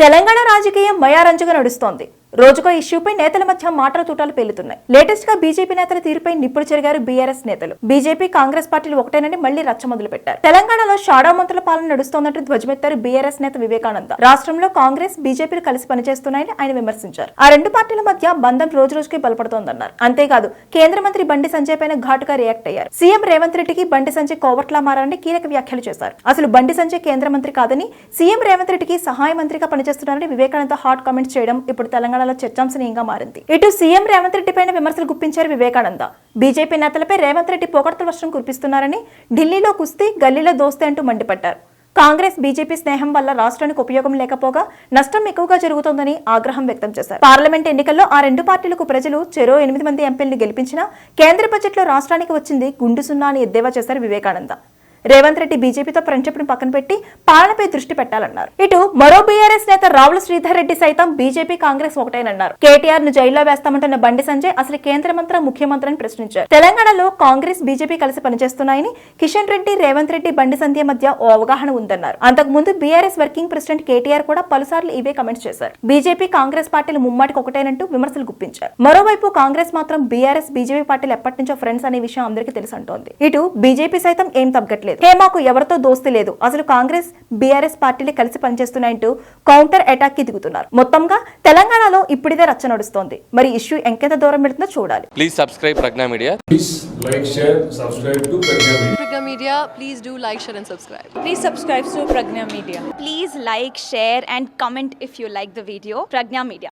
తెలంగాణ రాజకీయం మయారంజుగా నడుస్తోంది. రోజుకో ఇష్యూపై నేతల మధ్య మాటల తూటాలు పేలుతున్నాయి. లేటెస్ట్ గా బీజేపీ నేతల తీరుపై నిప్పులు చెరిగారు బీఆర్ఎస్ నేతలు. బీజేపీ కాంగ్రెస్ పార్టీలు ఒకటేనని మళ్లీ రచ్చ మొదలు పెట్టారు. తెలంగాణలో షాడో మంత్రుల పాలన నడుస్తోందంటూ ధ్వజమెత్తారు బీఆర్ఎస్ నేత వివేకానంద. రాష్ట్రంలో కాంగ్రెస్ బీజేపీలు కలిసి పనిచేస్తున్నాయని ఆయన విమర్శించారు. ఆ రెండు పార్టీల మధ్య బంధం రోజు రోజుకి బలపడుతోందన్నారు. అంతేకాదు కేంద్ర మంత్రి బండి సంజయ్ పైన ఘాటుగా రియాక్ట్ అయ్యారు. సీఎం రేవంత్ రెడ్డికి బండి సంజయ్ కోవట్లా మారని కీలక వ్యాఖ్యలు చేశారు. అసలు బండి సంజయ్ కేంద్ర మంత్రి కాదని సీఎం రేవంత్ రెడ్డికి సహాయ మంత్రిగా పనిచేస్తున్నారని వివేకానంద హాట్ కామెంట్స్ చేయడం ఇప్పుడు తెలంగాణలో చర్చాంశనీయంగా మారింది. ఇటు సీఎం రేవంత్ రెడ్డి పైన విమర్శలు గుప్పించారు వివేకానంద. బీజేపీ నేతలపై రేవంత్ రెడ్డి పొగడ్తల వర్షం కురిపిస్తున్నారని, ఢిల్లీలో కుస్తీ గల్లీలో దోస్తీ అంటూ మండిపడ్డారు. కాంగ్రెస్ బీజేపీ స్నేహం వల్ల రాష్ట్రానికి ఉపయోగం లేకపోగా నష్టం ఎక్కువగా జరుగుతోందని ఆగ్రహం వ్యక్తం చేశారు. పార్లమెంట్ ఎన్నికల్లో ఆ రెండు పార్టీలకు ప్రజలు చెరో 8 మంది ఎంపీలను గెలిపించినా కేంద్ర బడ్జెట్ లో రాష్ట్రానికి వచ్చింది గుండు సున్నా అని ఎద్దేవా చేశారు వివేకానంద. రేవంత్ రెడ్డి బీజేపీతో ఫ్రెండ్షిప్ ను పక్కన పెట్టి పాలనపై దృష్టి పెట్టాలన్నారు. ఇటు మరో బీఆర్ఎస్ నేత రావుల శ్రీధర్ రెడ్డి సైతం బీజేపీ కాంగ్రెస్ ఒకటేనన్నారు. కేటీఆర్ ను జైల్లో వేస్తామంటున్న బండి సంజయ్ అసలు కేంద్ర మంత్రి ముఖ్యమంత్రి అని ప్రశ్నించారు. తెలంగాణలో కాంగ్రెస్ బీజేపీ కలిసి పనిచేస్తున్నాయని, కిషన్ రెడ్డి రేవంత్ రెడ్డి బండి సంజయ్ మధ్య ఓ అవగాహన ఉందన్నారు. అంతకుముందు బీఆర్ఎస్ వర్కింగ్ ప్రెసిడెంట్ కేటీఆర్ కూడా పలుసార్లు ఇవే కమెంట్స్ చేశారు. బీజేపీ కాంగ్రెస్ పార్టీలు ముమ్మాటికి ఒకటేనంటూ విమర్శలు గుప్పించారు. మరోవైపు కాంగ్రెస్ మాత్రం బీఆర్ఎస్ బీజేపీ పార్టీలు ఎప్పటి నుంచో ఫ్రెండ్స్ అనే విషయం అందరికీ తెలుసు అంటోంది. ఇటు బీజేపీ సైతం ఏం తగ్గట్లేదు. హేమాకు ఎవరితో దోస్తీ లేదు, అసలు కాంగ్రెస్ బీఆర్ఎస్ పార్టీలే కలిసి పనిచేస్తున్నాయంటూ కౌంటర్ అటాక్ కి దిగుతున్నారు. మొత్తంగా తెలంగాణలో ఇప్పుడిదే రచ్చ నడుస్తోంది. మరి ఇష్యూ ఎంకెంత దూరం పెడుతుందో చూడాలి. Please subscribe Pragna media. Please like, share, subscribe to Pragna Media. Pragna Media, please do like, share and subscribe. Please subscribe to Pragna Media. Please like, share and comment if you like the video. Pragna Media.